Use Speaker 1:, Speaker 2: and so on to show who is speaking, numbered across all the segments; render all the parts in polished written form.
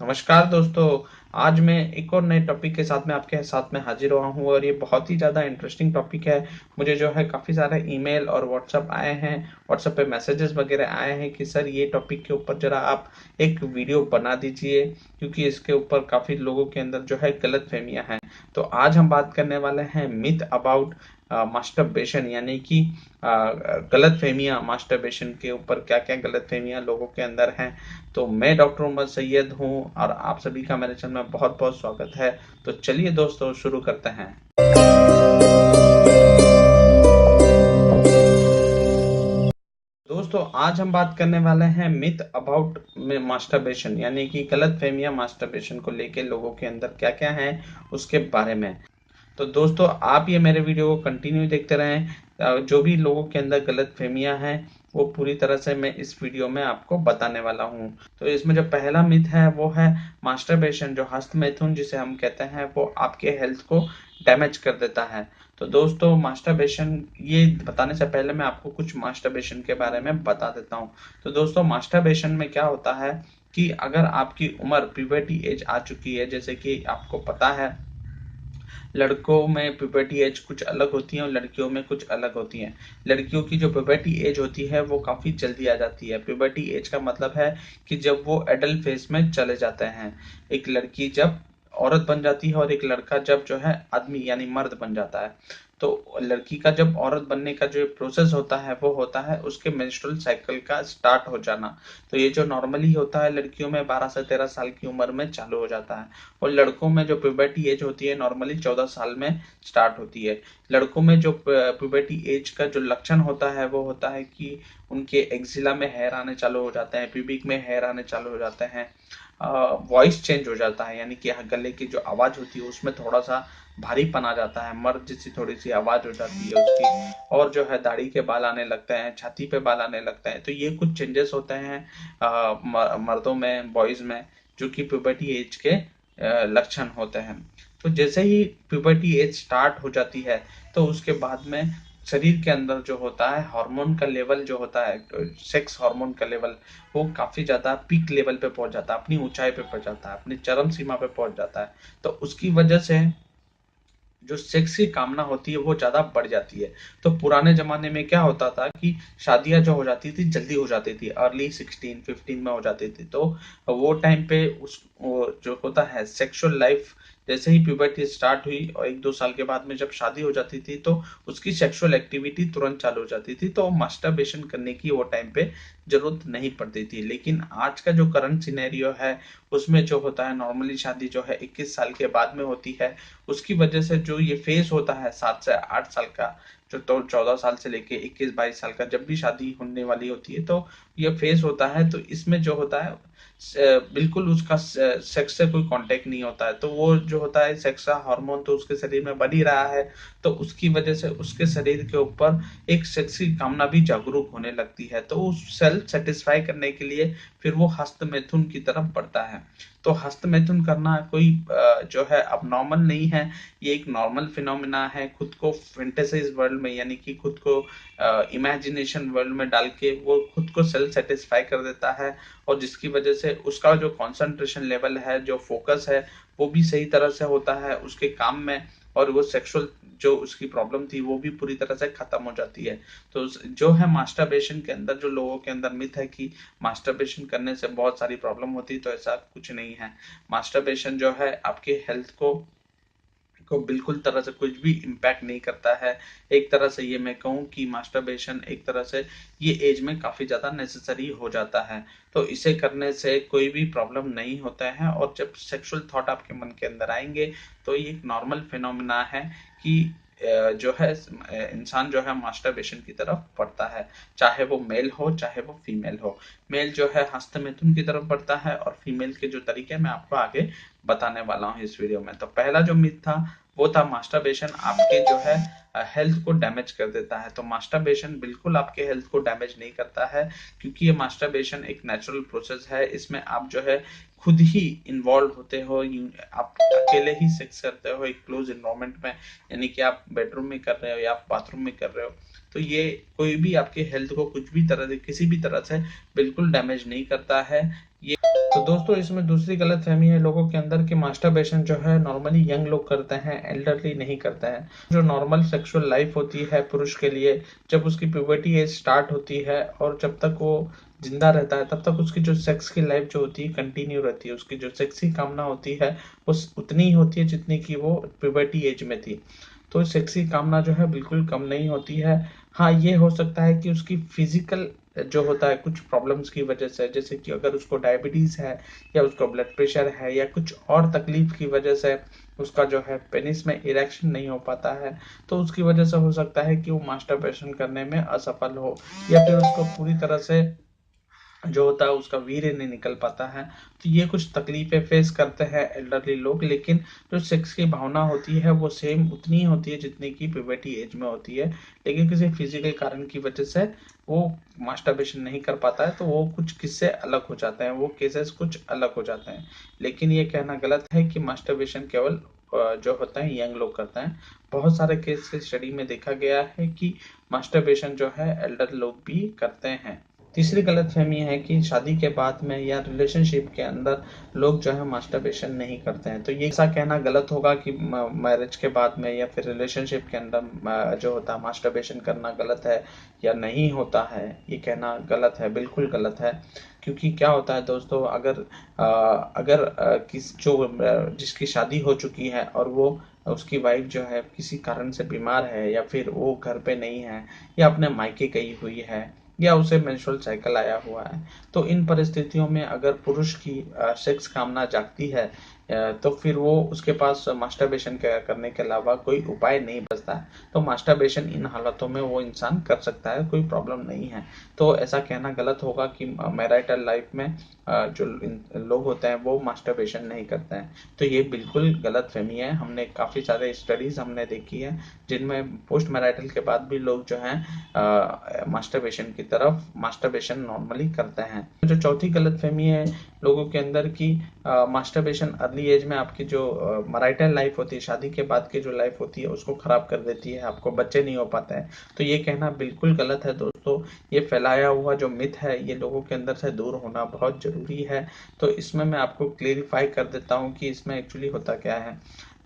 Speaker 1: नमस्कार दोस्तों। आज मैं एक और नए टॉपिक के साथ में आपके साथ में हाजिर हुआ हूँ और ये बहुत ही ज़्यादा इंटरेस्टिंग टॉपिक है। मुझे जो है काफ़ी सारे ईमेल और व्हाट्सएप आए हैं, व्हाट्सएप पे मैसेजेस वगैरह आए हैं कि सर ये टॉपिक के ऊपर ज़रा आप एक वीडियो बना दीजिए, क्योंकि इसके ऊपर काफ़ी लोगों के अंदर जो है गलतफहमियां हैं। तो आज हम बात करने वाले हैं मिथ अबाउट मास्टरबेशन, यानी कि गलतफहमियां मास्टरबेशन के ऊपर, क्या क्या गलतफहमियां लोगों के अंदर हैं। तो मैं डॉक्टर मोहम्मद सैयद हूं और आप सभी का मेरे चैनल में बहुत बहुत स्वागत है। तो चलिए दोस्तों शुरू करते हैं। दोस्तों आज हम बात करने वाले हैं मिथ अबाउट मास्टरबेशन, यानी कि गलतफहमियां मास्टरबेशन को लेके लोगों के अंदर क्या क्या हैं उसके बारे में। तो दोस्तों आप ये मेरे वीडियो को कंटिन्यू देखते रहें। जो भी लोगों के अंदर गलतफहमियां हैं वो पूरी तरह से मैं इस वीडियो में आपको बताने वाला हूं। तो इसमें जो पहला मिथ है वो है मास्टरबेशन, जो हस्त मैथुन जिसे हम कहते हैं, वो आपके हेल्थ को डैमेज कर देता है। तो दोस्तों मास्टरबेशन, ये बताने से पहले मैं आपको कुछ मास्टरबेशन के बारे में बता देता हूँ। तो दोस्तों मास्टरबेशन में क्या होता है कि अगर आपकी उम्र प्यूबर्टी एज आ चुकी है, जैसे कि आपको पता है लड़कों में प्यूबर्टी एज कुछ अलग होती है और लड़कियों में कुछ अलग होती है। लड़कियों की जो प्यूबर्टी एज होती है वो काफ़ी जल्दी आ जाती है। प्यूबर्टी एज का मतलब है कि जब वो एडल्ट फेज में चले जाते हैं। एक लड़की जब औरत बन जाती है और एक लड़का जब जो है आदमी यानी मर्द बन जाता है। तो लड़की का जब औरत बनने का जो प्रोसेस होता है वो होता है उसके मेंस्ट्रुअल साइकिल का स्टार्ट हो जाना। तो ये जो नॉर्मली होता है लड़कियों में 12 से 13 साल की उम्र में चालू हो जाता है, और लड़कों में जो प्यूबर्टी एज होती है नॉर्मली 14 साल में स्टार्ट होती है। लड़कों में जो प्यूबर्टी एज का जो लक्षण होता है वो होता है कि उनके एक्जिला में हेयर आने चालू हो जाते हैं, प्यूबिक में हेयर आने चालू हो जाते हैं, वॉइस चेंज हो जाता है, यानी कि गले की जो आवाज होती है उसमें थोड़ा सा भारीपन आ जाता है, मर्द जैसी थोड़ी सी आवाज हो जाती है उसकी, और जो है दाढ़ी के बाल आने लगते हैं, छाती पे बाल आने लगते हैं। तो ये कुछ चेंजेस होते हैं मर्दों में, बॉयज में, जो कि प्यूबर्टी एज के लक्षण होते हैं। तो जैसे ही प्यूबर्टी एज स्टार्ट हो जाती है तो उसके बाद में शरीर के अंदर जो होता है हार्मोन का लेवल जो होता है, सेक्स हार्मोन का लेवल, वो काफी ज्यादा पीक लेवल पे पहुंच जाता है, अपनी ऊंचाई पे पहुंच जाता है, अपनी चरम सीमा पे पहुंच जाता है। तो उसकी वजह से जो सेक्स की कामना होती है वो ज्यादा बढ़ जाती है। तो पुराने जमाने में क्या होता था कि शादियां जो हो जाती थी जल्दी हो जाती थी, अर्ली 16-15 में हो जाती थी। तो वो टाइम पे जो होता है सेक्सुअल लाइफ, जैसे ही प्यूबर्टी स्टार्ट हुई और 1-2 साल के बाद में जब शादी हो जाती थी तो उसकी सेक्सुअल एक्टिविटी तुरंत चालू हो जाती थी, तो मास्टरबेशन करने की वो टाइम पे जरूरत नहीं पड़ती थी। लेकिन आज का जो करंट सिनेरियो है उसमें जो होता है नॉर्मली शादी जो है 21 साल के बाद में होती है। उसकी वजह से जो ये फेज होता है 7 से 8 साल का, जो तो 14 साल से लेके 21-22 साल का जब भी शादी होने वाली होती है तो ये फेज होता है। तो इसमें जो होता है बिल्कुल उसका सेक्स से कोई कांटेक्ट नहीं होता है, तो वो जो होता है सेक्स का हार्मोन तो उसके शरीर में बढ़ ही रहा है। तो उसकी वजह से उसके शरीर के ऊपर एक सेक्स की कामना भी जागरूक होने लगती है, तो उस सेल्फ सेटिस्फाई करने के लिए फिर वो हस्त मैथुन की तरफ बढ़ता है। तो हस्त मैथुन करना कोई जो है अब नॉर्मल नहीं है, ये एक नॉर्मल फिनोमिना है। खुद को फैंटेसाइज वर्ल्ड में, यानी कि खुद को इमेजिनेशन वर्ल्ड में डाल के वो खुद को सेल्फ सेटिस्फाई कर देता है, और जिसकी वजह से उसका जो कंसंट्रेशन लेवल है, जो फोकस है, वो भी सही तरह से होता है उसके काम में, और वो सेक्सुअल जो उसकी प्रॉब्लम थी वो भी पूरी तरह से खत्म हो जाती है। तो जो है मास्टरबेशन के अंदर जो लोगों के अंदर मिथ है कि मास्टरबेशन करने से बहुत सारी प्रॉब्लम होती है, तो ऐसा कुछ नहीं है। मास्टरबेशन जो है आपके हेल्थ को बिल्कुल तरह से कुछ भी इम्पैक्ट नहीं करता है। एक तरह से ये मैं कहूँ कि मास्टरबेशन एक तरह से ये एज में काफी ज्यादा नेसेसरी हो जाता है। तो इसे करने से कोई भी प्रॉब्लम नहीं होता है, और जब सेक्सुअल थॉट आपके मन के अंदर आएंगे तो ये एक नॉर्मल फिनोमिना है कि जो है इंसान जो है मास्टरबेशन की तरफ बढ़ता है, चाहे वो मेल हो चाहे वो फीमेल हो। मेल जो है हस्त मैथुन की तरफ बढ़ता है, और फीमेल के जो तरीके मैं आपको आगे बताने वाला हूँ इस वीडियो में। तो पहला जो मिथ था वो था मास्टरबेशन आपके जो है हेल्थ को डैमेज कर देता है। तो मास्टरबेशन बिल्कुल आपके हेल्थ को डैमेज नहीं करता है, क्योंकि ये मास्टरबेशन एक नेचुरल प्रोसेस है। इसमें आप जो है खुद ही इन्वॉल्व होते हो, आप अकेले ही सेक्स करते हो एक क्लोज इन्वायरमेंट में, यानी कि आप बेडरूम में कर रहे हो या आप बाथरूम में कर रहे हो। तो ये कोई भी आपके हेल्थ को कुछ भी तरह से किसी भी तरह से बिल्कुल डैमेज नहीं करता है। ये तो दोस्तों इसमें दूसरी गलतफहमी है लोगों के अंदर कि मास्टरबेशन जो है नॉर्मली यंग लोग करते हैं, एल्डरली नहीं करते हैं। जो नॉर्मल सेक्सुअल लाइफ होती है पुरुष के लिए, जब उसकी प्यूबर्टी एज स्टार्ट होती है और जब तक वो जिंदा रहता है तब तक उसकी जो सेक्स की लाइफ जो होती है कंटिन्यू रहती है। उसकी जो सेक्सी कामना होती है वो उतनी ही होती है जितनी की वो प्यूबर्टी एज में थी। तो सेक्सी कामना जो है बिल्कुल कम नहीं होती है। हाँ, ये हो सकता है कि उसकी फिजिकल जो होता है कुछ प्रॉब्लम्स की वजह से, जैसे कि अगर उसको डायबिटीज है या उसको ब्लड प्रेशर है या कुछ और तकलीफ की वजह से उसका जो है पेनिस में इरेक्शन नहीं हो पाता है, तो उसकी वजह से हो सकता है कि वो मास्टरबेशन करने में असफल हो या फिर उसको पूरी तरह से जो होता है उसका वीर्य नहीं निकल पाता है। तो ये कुछ तकलीफें फेस करते हैं एल्डरली लोग, लेकिन जो सेक्स की भावना होती है वो सेम उतनी ही होती है जितनी की प्यूबर्टी एज में होती है। लेकिन किसी फिजिकल कारण की वजह से वो मास्टरबेशन नहीं कर पाता है तो वो कुछ किस्से अलग हो जाते हैं, वो केसेस कुछ अलग हो जाते हैं। लेकिन ये कहना गलत है कि मास्टरबेशन केवल जो होता है यंग लोग करते हैं। बहुत सारे केस स्टडी में देखा गया है कि मास्टरबेशन जो है एल्डर लोग भी करते हैं। तीसरी गलतफहमी है कि शादी के बाद में या रिलेशनशिप के अंदर लोग जो है मास्टरबेशन नहीं करते हैं। तो ये ऐसा कहना गलत होगा कि मैरिज के बाद में या फिर रिलेशनशिप के अंदर जो होता है मास्टरबेशन करना गलत है या नहीं होता है, ये कहना गलत है, बिल्कुल गलत है। क्योंकि क्या होता है दोस्तों, अगर जिसकी शादी हो चुकी है और वो उसकी वाइफ जो है किसी कारण से बीमार है या फिर वो घर पे नहीं है या अपने मायके गई हुई है या उसे मेंस्ट्रुअल साइकिल आया हुआ है, तो इन परिस्थितियों में अगर पुरुष की सेक्स कामना जागती है तो फिर वो उसके पास मास्टरबेशन करने के अलावा कोई उपाय नहीं बचता है। तो मास्टरबेशन इन हालातों में वो इंसान कर सकता है, कोई प्रॉब्लम नहीं है। तो ऐसा कहना गलत होगा कि मैरिटल लाइफ में जो लोग होते हैं वो मास्टरबेशन नहीं करते हैं। तो ये बिल्कुल गलत फहमी है। हमने काफ़ी सारे स्टडीज हमने देखी है जिनमें पोस्ट मैरिटल के बाद भी लोग जो हैं मास्टरबेशन की तरफ मास्टरबेशन नॉर्मली करते हैं। जो चौथी गलतफहमी है लोगों के अंदर की मास्टरबेशन अर्ली एज में आपकी जो मैरिटल लाइफ होती है, शादी के बाद की जो लाइफ होती है उसको खराब कर देती है, आपको बच्चे नहीं हो पाते हैं। तो ये कहना बिल्कुल गलत है दोस्तों। ये फैलाया हुआ जो मिथ है ये लोगों के अंदर से दूर होना बहुत जरूरी है। तो इसमें मैं आपको क्लेरिफाई कर देता हूँ कि इसमें एक्चुअली होता क्या है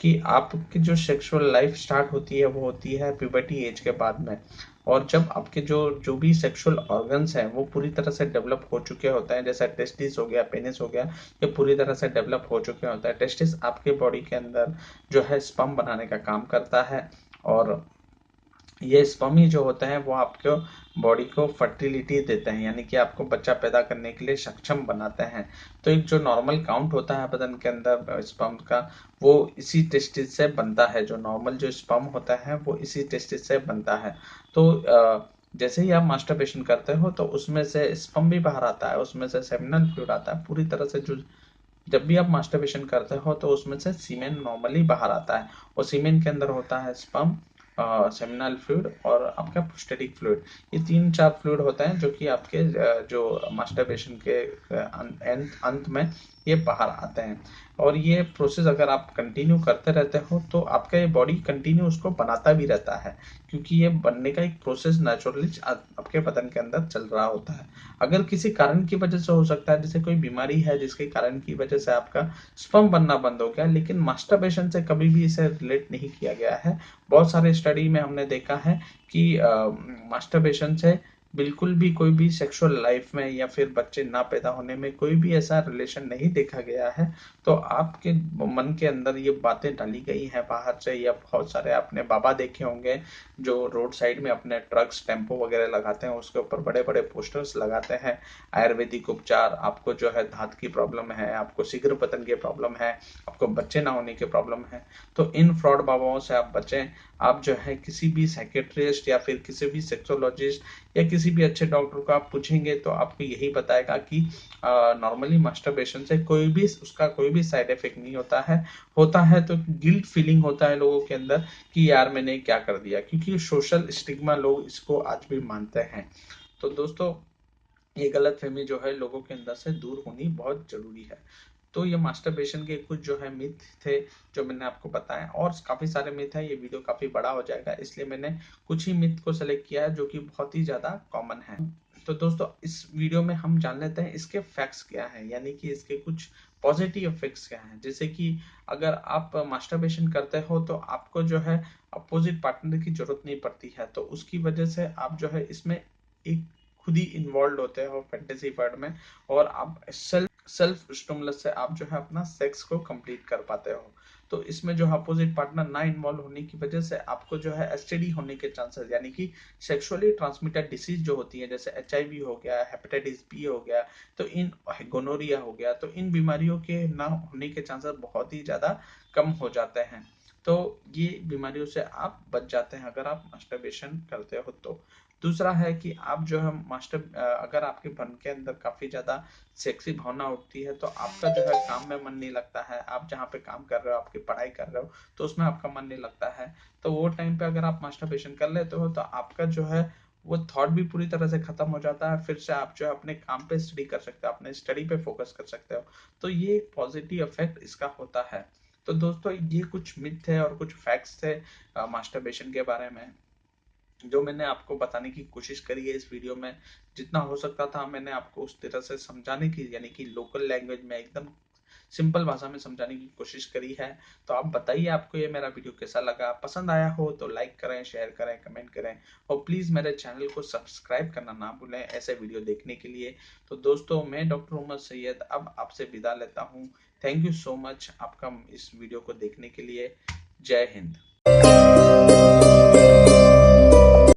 Speaker 1: कि आपकी जो सेक्सुअल लाइफ स्टार्ट होती है वो होती है प्यूबर्टी एज के बाद में। और जब आपके जो जो भी सेक्सुअल ऑर्गन्स हैं वो पूरी तरह से डेवलप हो चुके होते हैं, जैसा टेस्टिस हो गया, पेनिस हो गया, ये पूरी तरह से डेवलप हो चुके होते हैं। टेस्टिस आपके बॉडी के अंदर जो है स्पर्म बनाने का काम करता है और ये स्पर्म ही जो होते हैं वो आपको बॉडी को फर्टिलिटी देते हैं, यानी कि आपको बच्चा पैदा करने के लिए सक्षम बनाते हैं। तो एक जो नॉर्मल काउंट होता है बदन के अंदर स्पर्म का, वो इसी टेस्टिस से बनता है। जो नॉर्मल जो स्पर्म होता है वो इसी टेस्टिस से बनता है। तो जैसे ही आप मास्टरबेशन करते हो तो उसमें से स्पर्म भी बाहर आता है, उसमें से सेमिनल फ्लूइड आता है पूरी तरह से। जो जब भी आप मास्टरबेशन करते हो तो उसमें से सीमेन नॉर्मली बाहर आता है और सीमेन के अंदर होता है स्पर्म, सेमिनल फ्लूइड और आपका प्रोस्टेटिक फ्लूइड। ये 3-4 फ्लूइड होते हैं जो कि आपके जो मास्टरबेशन के अंत में ये बाहर आते हैं। और ये प्रोसेस अगर आप कंटिन्यू करते रहते हो तो आपका ये बॉडी कंटिन्यू उसको बनाता भी रहता है, क्योंकि ये बनने का एक प्रोसेस नेचुरली आपके बदन के अंदर चल रहा होता है। अगर किसी कारण की वजह से हो सकता है, जैसे कोई बीमारी है जिसके कारण की वजह से आपका स्पर्म बनना बंद हो गया, लेकिन मास्टरबेशन से कभी भी इसे रिलेट नहीं किया गया है। बहुत सारे स्टडी में हमने देखा है कि मास्टरबेशन से बिल्कुल भी कोई भी सेक्सुअल लाइफ में या फिर बच्चे ना पैदा होने में कोई भी ऐसा रिलेशन नहीं देखा गया है। तो आपके मन के अंदर ये बातें डाली गई हैं बाहर से, या बहुत सारे आपने बाबा देखे होंगे जो रोड साइड में अपने ट्रक्स टेम्पो वगैरह लगाते हैं, उसके ऊपर बड़े बड़े पोस्टर्स लगाते हैं, आयुर्वेदिक उपचार, आपको जो है दांत की प्रॉब्लम है, आपको शीघ्र पतन की प्रॉब्लम है, आपको बच्चे ना होने की प्रॉब्लम है। तो इन फ्रॉड बाबाओं से आप बचें। आप जो है किसी भी साइकेट्रिस्ट या फिर किसी भी सेक्सोलॉजिस्ट या किसी भी अच्छे डॉक्टर को आप पूछेंगे तो आपको यही बताएगा कि नॉर्मली मास्टरबेशन से उसका कोई भी साइड इफेक्ट नहीं होता है। होता है तो गिल्ट फीलिंग होता है लोगों के अंदर कि यार मैंने क्या कर दिया, क्योंकि सोशल स्टिग्मा लोग इसको आज भी मानते हैं। तो दोस्तों ये गलतफहमी जो है लोगों के अंदर से दूर होनी बहुत जरूरी है। तो ये मास्टरबेशन के कुछ जो है मिथ थे जो मैंने आपको बताया, और काफी सारे मिथ है, ये वीडियो काफी बड़ा हो जाएगा इसलिए मैंने कुछ ही मिथ को सेलेक्ट किया है जो कि बहुत ही ज्यादा कॉमन है। तो दोस्तों इस वीडियो में हम जान लेते हैं इसके फैक्ट्स क्या है, यानी कि इसके कुछ पॉजिटिव इफेक्ट्स क्या हैं। जैसे कि अगर आप मास्टरबेशन करते हो तो आपको जो है अपोजिट पार्टनर की जरूरत नहीं पड़ती है, तो उसकी वजह से आप जो है इसमें एक खुद ही इन्वॉल्व होते हो फैंटेसी वर्ल्ड में, और आप सेल्फ स्टिमुलस से आप जो है अपना सेक्स को कंप्लीट कर पाते हो। तो इसमें जो अपोजिट पार्टनर ना इन्वॉल्व होने की वजह से आपको जो है एसटीडी होने के चांसेस, यानी कि सेक्सुअली ट्रांसमिटेड डिसीज जो होती है, जैसे एचआईवी हो गया, हेपेटाइटिस बी हो गया, तो इन गोनोरिया हो गया, तो इन बीमारियों के ना होने के चांसेस बहुत ही ज्यादा कम हो जाते हैं। तो ये बीमारियों से आप बच जाते हैं अगर आप मास्टरबेशन करते हो तो। दूसरा है कि आप जो है अगर आपके मन के अंदर काफी ज्यादा सेक्सी भावना उठती है तो आपका जो है काम में मन नहीं लगता है, आप जहाँ पे काम कर रहे हो, आपकी पढ़ाई कर रहे हो, तो उसमें आपका मन नहीं लगता है। तो वो टाइम पे अगर आप मास्टरबेशन कर लेते हो तो आपका जो है वो थॉट भी पूरी तरह से खत्म हो जाता है, फिर से आप जो है अपने काम पे स्टडी कर सकते हो, अपने स्टडी पे फोकस कर सकते हो। तो ये पॉजिटिव इफेक्ट इसका होता है। तो दोस्तों ये कुछ मिथ है और कुछ फैक्ट्स थे मास्टरबेशन के बारे में, जो मैंने आपको बताने की कोशिश करी है इस वीडियो में। जितना हो सकता था मैंने आपको उस तरह से समझाने की, यानी कि लोकल लैंग्वेज में एकदम सिंपल भाषा में समझाने की कोशिश करी है। तो आप बताइए आपको ये मेरा वीडियो कैसा लगा, पसंद आया हो तो लाइक करें, शेयर करें, कमेंट करें, और प्लीज मेरे चैनल को सब्सक्राइब करना ना भूलें ऐसे वीडियो देखने के लिए। तो दोस्तों मैं डॉक्टर मोहम्मद सैयद अब आपसे विदा लेता हूँ। थैंक यू सो मच आपका इस वीडियो को देखने के लिए। जय हिंद।